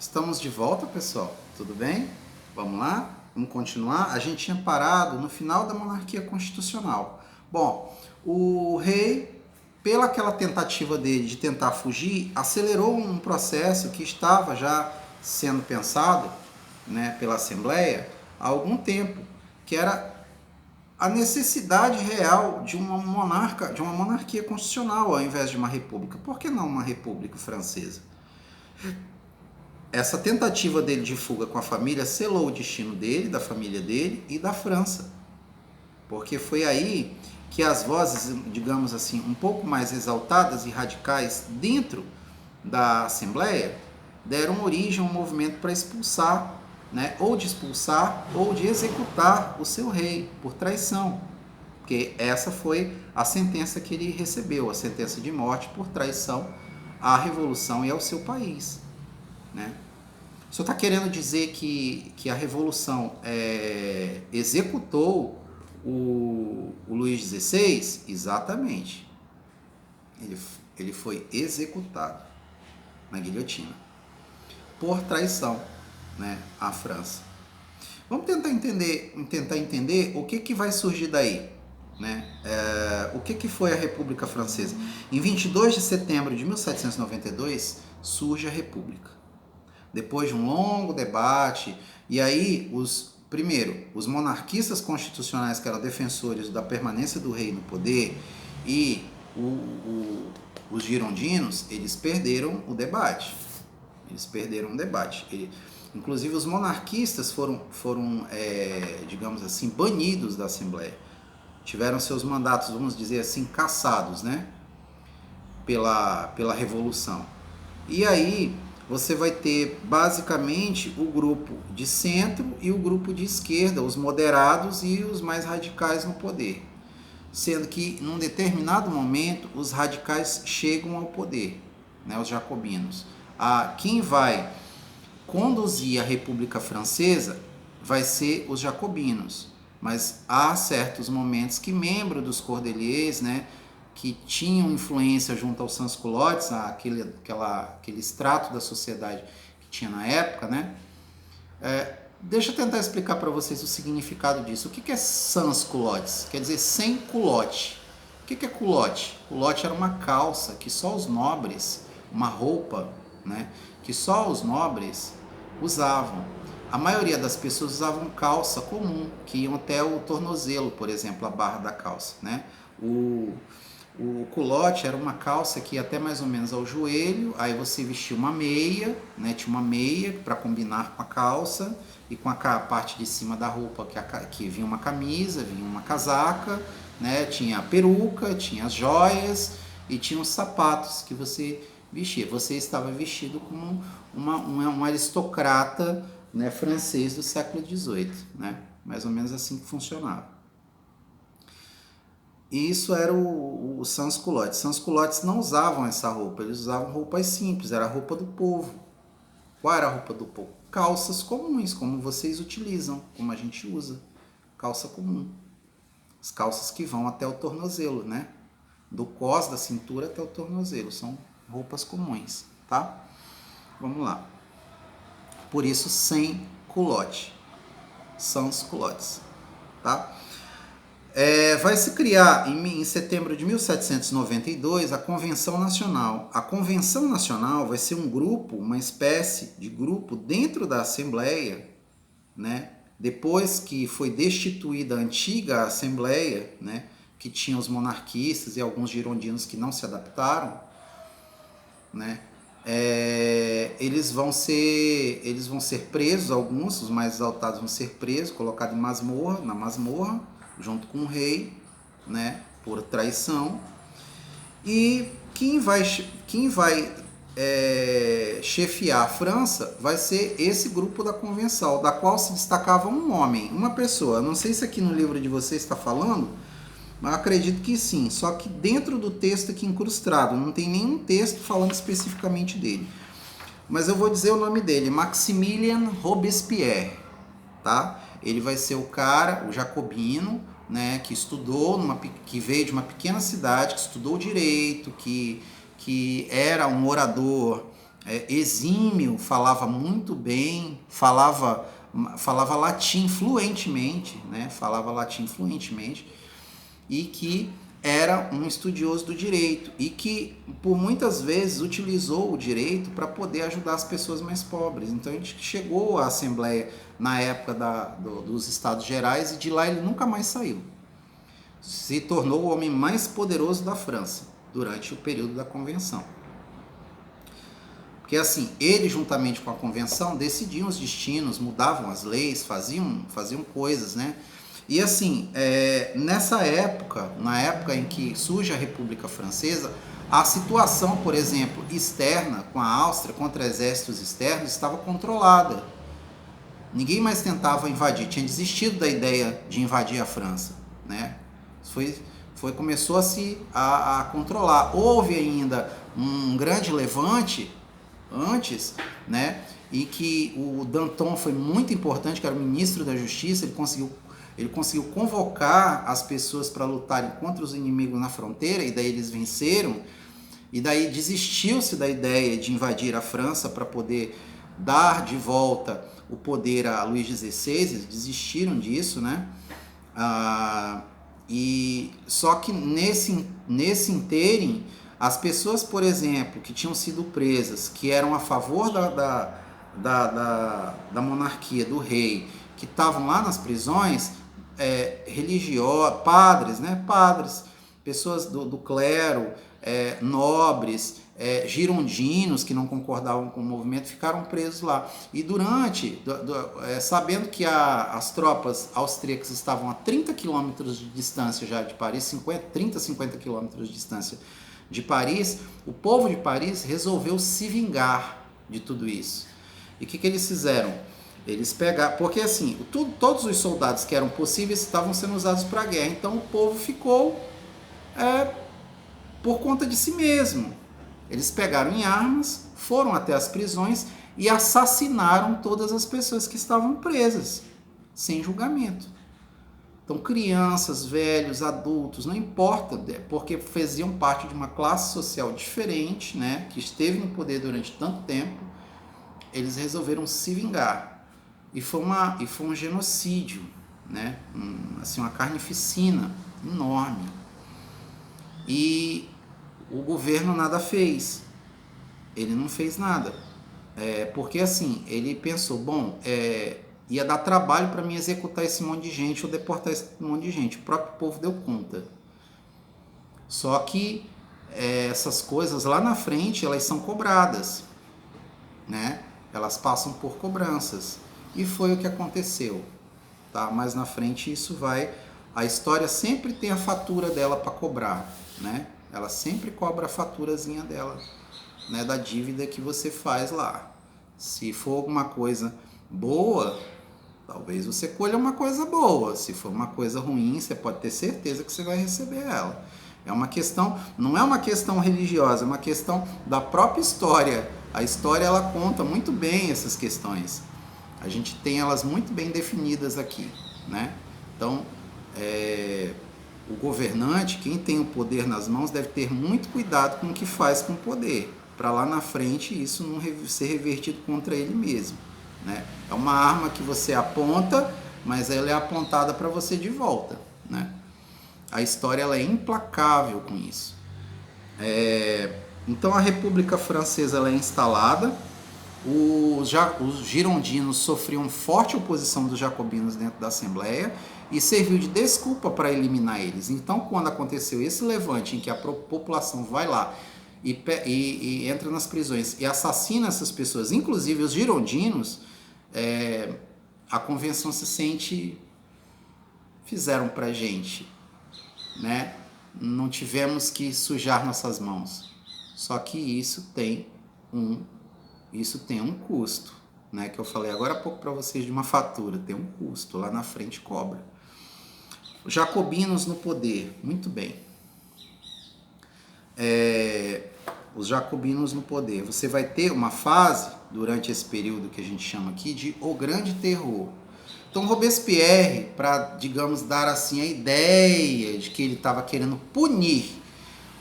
Estamos de volta, pessoal. Tudo bem? Vamos lá? Vamos continuar? A gente tinha parado no final da monarquia constitucional. Bom, o rei, pela aquela tentativa dele de tentar fugir, acelerou um processo que estava já sendo pensado, né, pela Assembleia há algum tempo, que era a necessidade real de uma monarquia constitucional ao invés de uma república. Por que não uma república francesa? Essa tentativa dele de fuga com a família selou o destino dele, da família dele e da França. Porque foi aí que as vozes, digamos assim, um pouco mais exaltadas e radicais dentro da Assembleia deram origem a um movimento para expulsar, né, ou de expulsar ou de executar o seu rei por traição. Porque essa foi a sentença que ele recebeu, a sentença de morte por traição à Revolução e ao seu país, né? O senhor está querendo dizer que a Revolução executou o Luís XVI? Exatamente. Ele foi executado na guilhotina por traição, né, à França. Vamos tentar entender o que vai surgir daí, né? O que foi a República Francesa? Em 22 de setembro de 1792 surge a República. Depois de um longo debate, e aí os monarquistas constitucionais, que eram defensores da permanência do rei no poder, e os girondinos, eles perderam o debate. Inclusive os monarquistas foram digamos assim, banidos da Assembleia. Tiveram seus mandatos, vamos dizer assim, cassados, né, pela Revolução. E aí você vai ter basicamente o grupo de centro e o grupo de esquerda, os moderados e os mais radicais no poder. Sendo que, num determinado momento, os radicais chegam ao poder, né, os jacobinos. Quem vai conduzir a República Francesa vai ser os jacobinos. Mas há certos momentos que membros dos cordeliers, né, que tinham influência junto aos sans-culottes, aquele extrato da sociedade que tinha na época, né? Deixa eu tentar explicar para vocês o significado disso. O que é sans-culottes? Quer dizer sem culote. O que é culote? Culote era uma calça que só os nobres, uma roupa, né, que só os nobres usavam. A maioria das pessoas usavam calça comum, que iam até o tornozelo, por exemplo, a barra da calça, né? O culote era uma calça que ia até mais ou menos ao joelho, aí você vestia uma meia, né? Tinha uma meia para combinar com a calça, e com a parte de cima da roupa que vinha uma camisa, vinha uma casaca, né? Tinha a peruca, tinha as joias e tinha os sapatos que você vestia. Você estava vestido como um aristocrata, né, francês do século XVIII, né? Mais ou menos assim que funcionava. E isso era o sans-culottes. Sans-culottes não usavam essa roupa, eles usavam roupas simples, era a roupa do povo. Qual era a roupa do povo? Calças comuns, como vocês utilizam, como a gente usa. Calça comum. As calças que vão até o tornozelo, né? Do cós da cintura até o tornozelo. São roupas comuns, tá? Vamos lá. Por isso, sem culote. Sans-culottes, tá? Vai se criar em setembro de 1792 a Convenção Nacional. A Convenção Nacional vai ser um grupo, uma espécie de grupo dentro da Assembleia, né? Depois que foi destituída a antiga Assembleia, né, que tinha os monarquistas e alguns girondinos que não se adaptaram, né? Eles vão ser presos, alguns, os mais exaltados vão ser presos, colocados na masmorra, junto com o rei, né, por traição. E quem vai chefiar a França vai ser esse grupo da convenção, da qual se destacava um homem, uma pessoa. Não sei se aqui no livro de vocês está falando, mas acredito que sim, só que dentro do texto aqui incrustado, não tem nenhum texto falando especificamente dele. Mas eu vou dizer o nome dele, Maximilien Robespierre, tá? Ele vai ser o cara, o jacobino, né, que estudou, que veio de uma pequena cidade, que estudou direito, que era um orador exímio, falava muito bem, falava latim fluentemente, né? Falava latim fluentemente, e que era um estudioso do direito e que por muitas vezes utilizou o direito para poder ajudar as pessoas mais pobres. Então a gente chegou à Assembleia na época dos Estados Gerais e de lá ele nunca mais saiu. Se tornou o homem mais poderoso da França durante o período da Convenção. Porque assim, ele juntamente com a Convenção decidiam os destinos, mudavam as leis, faziam coisas, né? E assim, nessa época, na época em que surge a República Francesa, a situação, por exemplo, externa com a Áustria, contra exércitos externos, estava controlada. Ninguém mais tentava invadir, tinha desistido da ideia de invadir a França, né? Começou a controlar. Houve ainda um grande levante antes, né? E que o Danton foi muito importante, que era o ministro da Justiça, ele conseguiu convocar as pessoas para lutarem contra os inimigos na fronteira, e daí eles venceram, e daí desistiu-se da ideia de invadir a França para poder dar de volta o poder a Luís XVI, eles desistiram disso, né? E só que nesse inteirinho, as pessoas, por exemplo, que tinham sido presas, que eram a favor da monarquia, do rei, que estavam lá nas prisões, religiosos, padres, né? Padres, pessoas do clero, nobres, girondinos que não concordavam com o movimento, ficaram presos lá. E sabendo que as tropas austríacas estavam a 30 quilômetros de distância já de Paris, 50 quilômetros de distância de Paris, o povo de Paris resolveu se vingar de tudo isso. E o que eles fizeram? Eles pegaram, porque assim, todos os soldados que eram possíveis estavam sendo usados para a guerra, então o povo ficou por conta de si mesmo. Eles pegaram em armas, foram até as prisões e assassinaram todas as pessoas que estavam presas, sem julgamento. Então, crianças, velhos, adultos, não importa, porque faziam parte de uma classe social diferente, né, que esteve no poder durante tanto tempo, eles resolveram se vingar. E foi um genocídio, né, uma carnificina enorme. E o governo nada fez. Ele não fez nada. Porque assim, ele pensou, bom, ia dar trabalho para mim executar esse monte de gente ou deportar esse monte de gente. O próprio povo deu conta. Só que essas coisas lá na frente, elas são cobradas, né? Elas passam por cobranças. E foi o que aconteceu. Tá? Mais na frente isso vai... A história sempre tem a fatura dela para cobrar, né? Ela sempre cobra a faturazinha dela, né? Da dívida que você faz lá. Se for alguma coisa boa, talvez você colha uma coisa boa. Se for uma coisa ruim, você pode ter certeza que você vai receber ela. Não é uma questão religiosa, é uma questão da própria história. A história, ela conta muito bem essas questões. A gente tem elas muito bem definidas aqui, né? Então, o governante, quem tem o poder nas mãos, deve ter muito cuidado com o que faz com o poder, para lá na frente isso não ser revertido contra ele mesmo, né? É uma arma que você aponta, mas ela é apontada para você de volta, né? A história, ela é implacável com isso. Então a República Francesa, ela é instalada. Os girondinos sofriam forte oposição dos jacobinos dentro da Assembleia e serviu de desculpa para eliminar eles. Então, quando aconteceu esse levante em que a população vai lá e entra nas prisões e assassina essas pessoas, inclusive os girondinos, a convenção se sente... Fizeram pra gente, né? Não tivemos que sujar nossas mãos. Só que isso tem um custo, né? Que eu falei agora há pouco para vocês de uma fatura, tem um custo, lá na frente cobra. Os jacobinos no poder, muito bem. Os jacobinos no poder. Você vai ter uma fase, durante esse período que a gente chama aqui, de O Grande Terror. Então Robespierre, para, digamos, dar assim a ideia de que ele estava querendo punir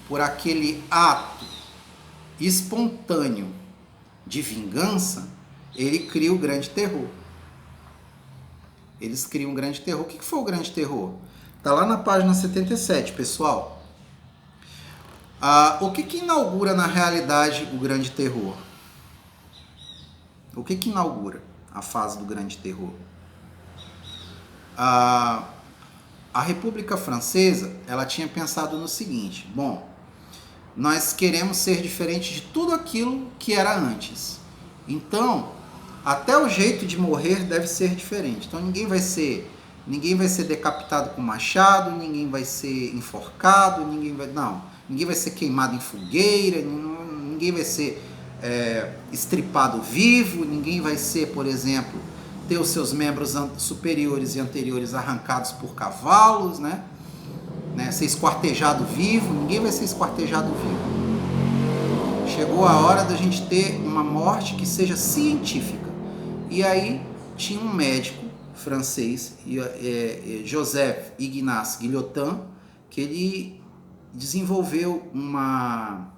por aquele ato espontâneo de vingança, ele cria o Grande Terror. Eles criam o Grande Terror. O que foi o Grande Terror? Tá lá na página 77, pessoal. O que inaugura na realidade o Grande Terror? O que inaugura a fase do Grande Terror? A República Francesa, ela tinha pensado no seguinte: bom, nós queremos ser diferente de tudo aquilo que era antes. Então, até o jeito de morrer deve ser diferente. Então ninguém vai ser decapitado com machado, ninguém vai ser enforcado, ninguém vai ser queimado em fogueira, ninguém vai ser estripado vivo, ninguém vai ser, por exemplo, ter os seus membros superiores e anteriores arrancados por cavalos, né? Ser esquartejado vivo, ninguém vai ser esquartejado vivo. Chegou a hora da gente ter uma morte que seja científica. E aí tinha um médico francês, Joseph Ignace Guillotin, que ele desenvolveu uma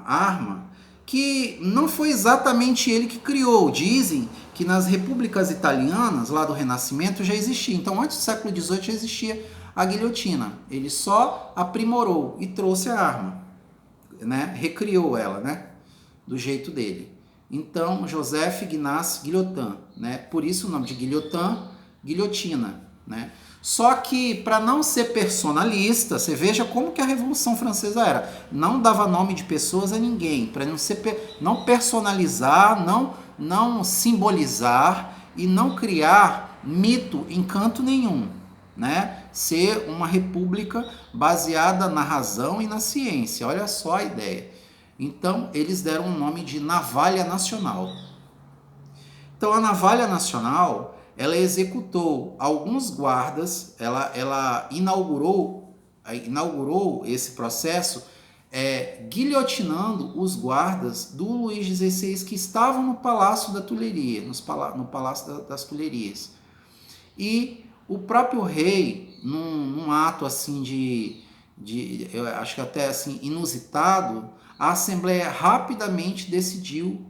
arma que não foi exatamente ele que criou. Dizem que nas repúblicas italianas, lá do Renascimento, já existia. Então, antes do século XVIII já existia a guilhotina. Ele só aprimorou e trouxe a arma, né? Recriou ela, né? Do jeito dele. Então, Joseph Ignace Guillotin, né? Por isso o nome de Guillotin, guilhotina, né? Só que, para não ser personalista, você veja como que a Revolução Francesa era. Não dava nome de pessoas a ninguém, para não personalizar, não simbolizar e não criar mito em canto nenhum, né? Ser uma república baseada na razão e na ciência. Olha só a ideia. Então, eles deram o nome de Navalha Nacional. Então, a Navalha Nacional, ela executou alguns guardas, ela inaugurou esse processo guilhotinando os guardas do Luís XVI que estavam no Palácio da Tuileries, no Palácio das Tuileries. E o próprio rei, num ato assim eu acho que até assim inusitado, a Assembleia rapidamente decidiu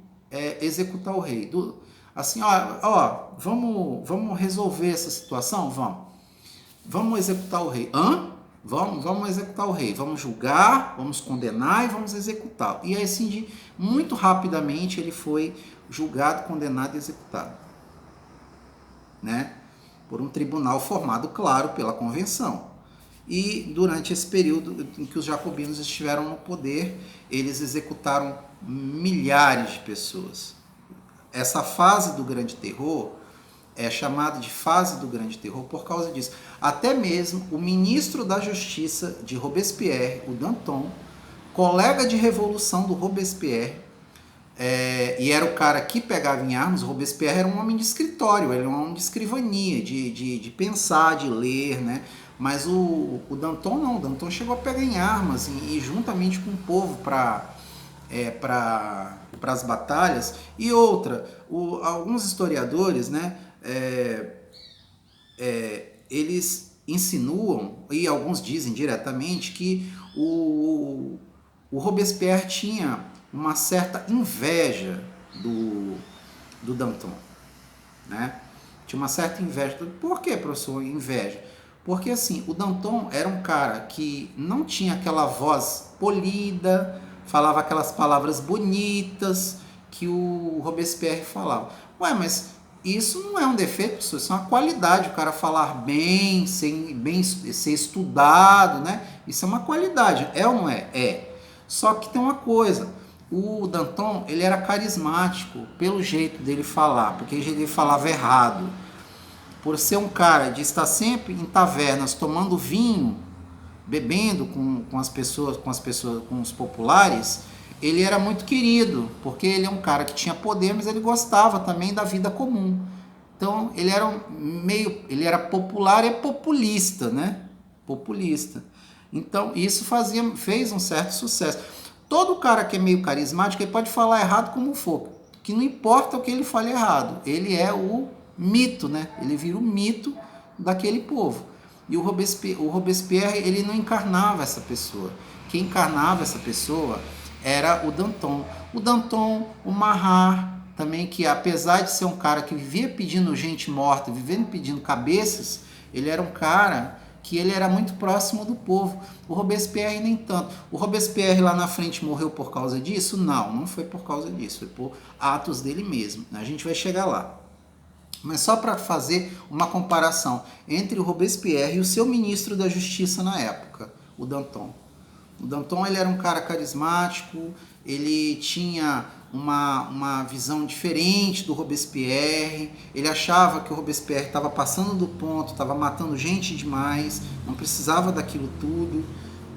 executar o rei. Assim, vamos resolver essa situação? Vamos executar o rei. Vamos executar o rei. Vamos julgar, vamos condenar e vamos executá-lo. E assim, muito rapidamente ele foi julgado, condenado e executado, né? Por um tribunal formado, claro, pela Convenção. E durante esse período em que os jacobinos estiveram no poder, eles executaram milhares de pessoas. Essa fase do Grande Terror é chamada de fase do Grande Terror por causa disso. Até mesmo o ministro da Justiça de Robespierre, o Danton, colega de revolução do Robespierre, e era o cara que pegava em armas. O Robespierre era um homem de escritório, ele era um homem de escrivania, de pensar, de ler, né? Mas o Danton não, o Danton chegou a pegar em armas e juntamente com o povo para as batalhas. E outra, alguns historiadores, né, eles insinuam, e alguns dizem diretamente, que o Robespierre tinha uma certa inveja do Danton, né? Tinha uma certa inveja. Por que, professor, inveja? Porque assim, o Danton era um cara que não tinha aquela voz polida, falava aquelas palavras bonitas que o Robespierre falava. Ué, mas isso não é um defeito, isso é uma qualidade, o cara falar bem, ser estudado, né? Isso é uma qualidade, é ou não é? É. Só que tem uma coisa, o Danton, ele era carismático pelo jeito dele falar, porque ele falava errado. Por ser um cara de estar sempre em tavernas tomando vinho, bebendo com as pessoas, com os populares, ele era muito querido, porque ele é um cara que tinha poder, mas ele gostava também da vida comum. Então, ele era popular e populista, né? Populista. Então, isso fez um certo sucesso. Todo cara que é meio carismático, ele pode falar errado como for, que não importa o que ele fale errado, ele é o mito, né? Ele vira o mito daquele povo. E o Robespierre, ele não encarnava essa pessoa. Quem encarnava essa pessoa era o Danton. O Danton, o Marat, também, que apesar de ser um cara que vivia pedindo gente morta, vivendo pedindo cabeças, ele era um cara que ele era muito próximo do povo. O Robespierre nem tanto. O Robespierre lá na frente morreu por causa disso? Não, não foi por causa disso, foi por atos dele mesmo. A gente vai chegar lá. Mas só para fazer uma comparação entre o Robespierre e o seu ministro da Justiça na época, o Danton. O Danton, ele era um cara carismático, ele tinha uma visão diferente do Robespierre, ele achava que o Robespierre estava passando do ponto, estava matando gente demais, não precisava daquilo tudo,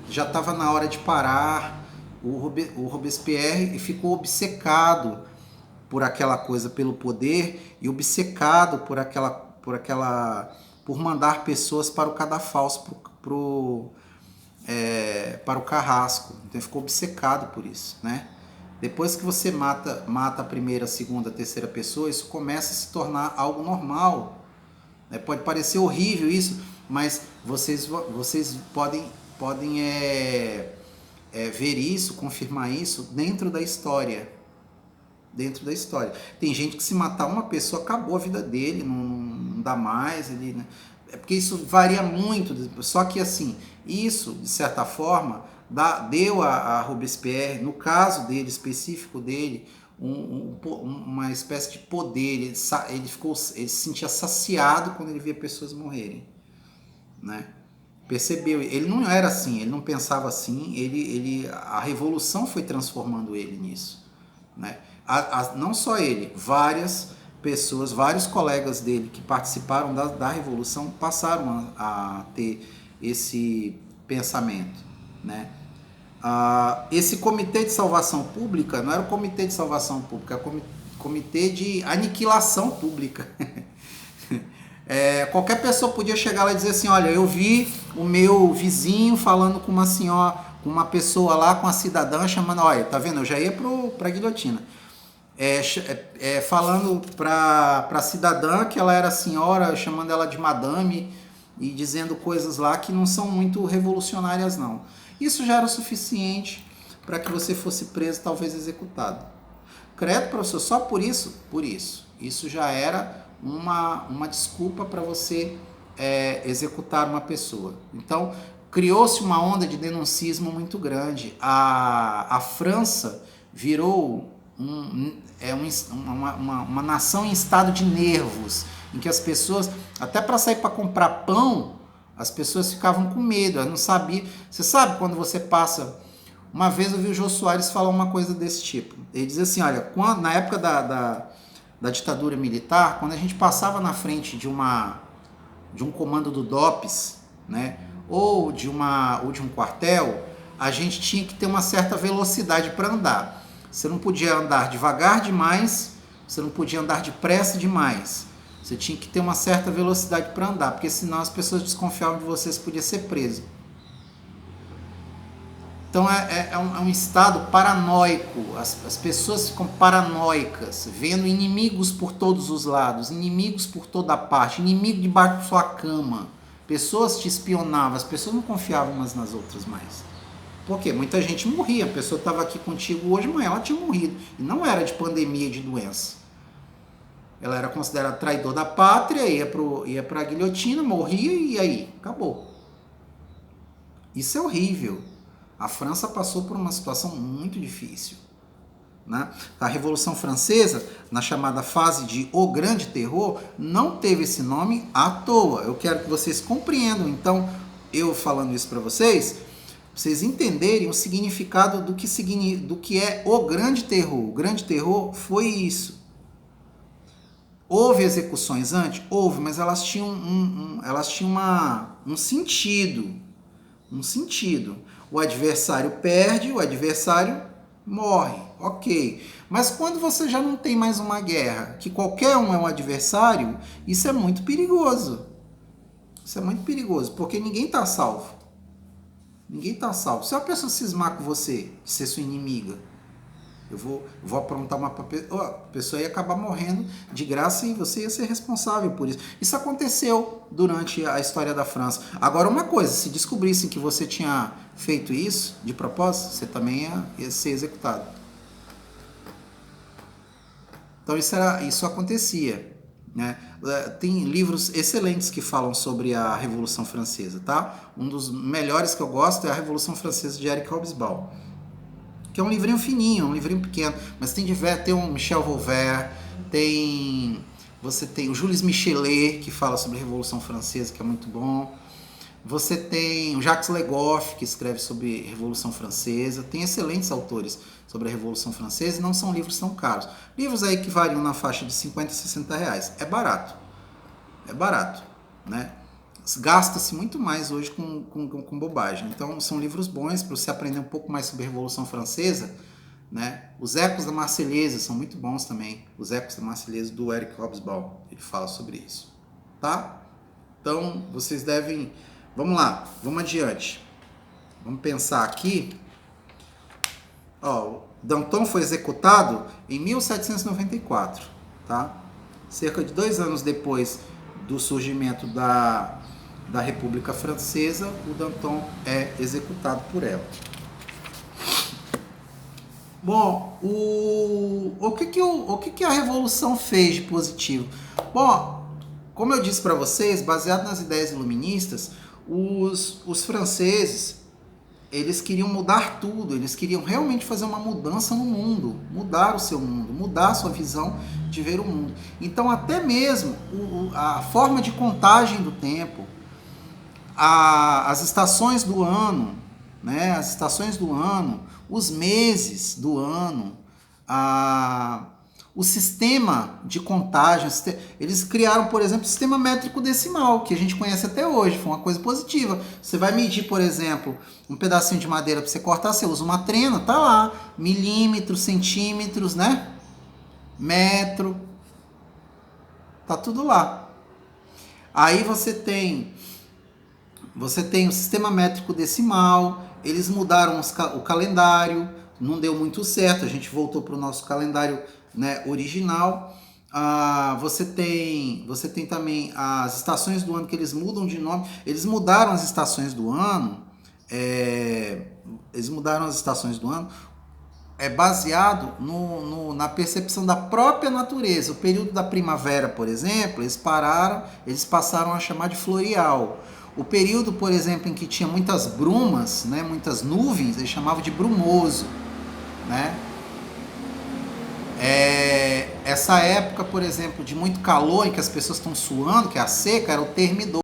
já estava na hora de parar. O Robespierre ficou obcecado por aquela coisa, pelo poder, e obcecado por mandar pessoas para o cadafalso, para o carrasco. Então ele ficou obcecado por isso, né? Depois que você mata a primeira, a segunda, a terceira pessoa, isso começa a se tornar algo normal. Pode parecer horrível isso, mas vocês podem ver isso, confirmar isso dentro da história. Dentro da história. Tem gente que se matar uma pessoa, acabou a vida dele, não dá mais, ele, né? É porque isso varia muito, só que assim, isso, de certa forma, deu a Robespierre, no caso dele, específico dele, uma espécie de poder. Ele se sentia saciado quando ele via pessoas morrerem, né? Percebeu? Ele não era assim, ele não pensava assim, a revolução foi transformando ele nisso, né? Não só ele, várias pessoas, vários colegas dele que participaram da revolução passaram a ter esse pensamento, né? Esse comitê de salvação pública não era o comitê de salvação pública, era o comitê de aniquilação pública. Qualquer pessoa podia chegar lá e dizer assim: olha, eu vi o meu vizinho falando com uma senhora, com uma pessoa lá, com a cidadã, chamando, olha, tá vendo, eu já ia pra guilhotina. Falando para a cidadã que ela era senhora, chamando ela de madame e dizendo coisas lá que não são muito revolucionárias, não. Isso já era o suficiente para que você fosse preso, talvez executado. Credo, professor, só por isso? Por isso. Isso já era uma desculpa para você executar uma pessoa. Então, criou-se uma onda de denuncismo muito grande. A França virou uma nação em estado de nervos, em que as pessoas, até para sair para comprar pão, as pessoas ficavam com medo, elas não sabiam. Você sabe quando você passa... Uma vez eu vi o Jô Soares falar uma coisa desse tipo. Ele diz assim, olha, na época da ditadura militar, quando a gente passava na frente de um comando do DOPS, né, ou de um quartel, a gente tinha que ter uma certa velocidade para andar. Você não podia andar devagar demais, você não podia andar depressa demais. Você tinha que ter uma certa velocidade para andar, porque senão as pessoas desconfiavam de você podia ser preso. Então é um estado paranoico, as pessoas ficam paranoicas, vendo inimigos por todos os lados, inimigos por toda parte, inimigo debaixo da sua cama. Pessoas te espionavam, as pessoas não confiavam umas nas outras mais. Por quê? Muita gente morria, a pessoa estava aqui contigo hoje, mas ela tinha morrido. E não era de pandemia, de doença. Ela era considerada traidor da pátria, ia para a guilhotina, morria e aí, acabou. Isso é horrível. A França passou por uma situação muito difícil, né? A Revolução Francesa, na chamada fase de O Grande Terror, não teve esse nome à toa. Eu quero que vocês compreendam, então, eu falando isso para vocês entenderem o significado do que é o Grande Terror. O Grande Terror foi isso. Houve execuções antes? Houve, mas elas tinham um sentido. Um sentido. O adversário perde, o adversário morre. Ok. Mas quando você já não tem mais uma guerra, que qualquer um é um adversário, isso é muito perigoso. Isso é muito perigoso, porque ninguém está salvo. Ninguém está salvo. Se uma pessoa cismar com você, de ser sua inimiga, eu vou aprontar a pessoa ia acabar morrendo de graça e você ia ser responsável por isso. Isso aconteceu durante a história da França. Agora, uma coisa, se descobrissem que você tinha feito isso de propósito, você também ia ser executado. Então isso acontecia, né? Tem livros excelentes que falam sobre a Revolução Francesa, tá? Um dos melhores que eu gosto é a Revolução Francesa de Eric Hobsbawm, que é um livrinho fininho, um livrinho pequeno, mas tem o Michel Vauvert, você tem o Jules Michelet, que fala sobre a Revolução Francesa, que é muito bom. Você tem o Jacques Le Goff, que escreve sobre a Revolução Francesa. Tem excelentes autores sobre a Revolução Francesa e não são livros tão caros. Livros aí que variam na faixa de 50 a 60 reais. É barato. É barato, né? Gasta-se muito mais hoje com bobagem. Então são livros bons para você aprender um pouco mais sobre a Revolução Francesa, né? Os Ecos da Marselhesa são muito bons também. Os Ecos da Marselhesa do Eric Hobsbawm. Ele fala sobre isso, tá? Então vocês devem... Vamos lá, vamos adiante. Vamos pensar aqui. Ó, Danton foi executado em 1794, tá? Cerca de 2 anos depois do surgimento da República Francesa, o Danton é executado por ela. Bom, o que a Revolução fez de positivo? Bom, como eu disse para vocês, baseado nas ideias iluministas, os franceses, eles queriam mudar tudo, eles queriam realmente fazer uma mudança no mundo, mudar o seu mundo, mudar a sua visão de ver o mundo. Então até mesmo a forma de contagem do tempo, as estações do ano, né, as estações do ano, os meses do ano, o sistema de contagem, eles criaram, por exemplo, o sistema métrico decimal, que a gente conhece até hoje, foi uma coisa positiva. Você vai medir, por exemplo, um pedacinho de madeira para você cortar, você usa uma trena, tá lá, milímetros, centímetros, né? Metro, tá tudo lá. Aí você tem o sistema métrico decimal, eles mudaram o calendário, não deu muito certo, a gente voltou para o nosso calendário, né, original. Você tem também as estações do ano que eles mudam de nome. Eles mudaram as estações do ano. Baseado na percepção da própria natureza. O período da primavera, por exemplo, eles passaram a chamar de floreal. O período, por exemplo, em que tinha muitas brumas, né, muitas nuvens, eles chamavam de brumoso, né? Essa época, por exemplo, de muito calor, em que as pessoas estão suando, que é a seca, era o termidor.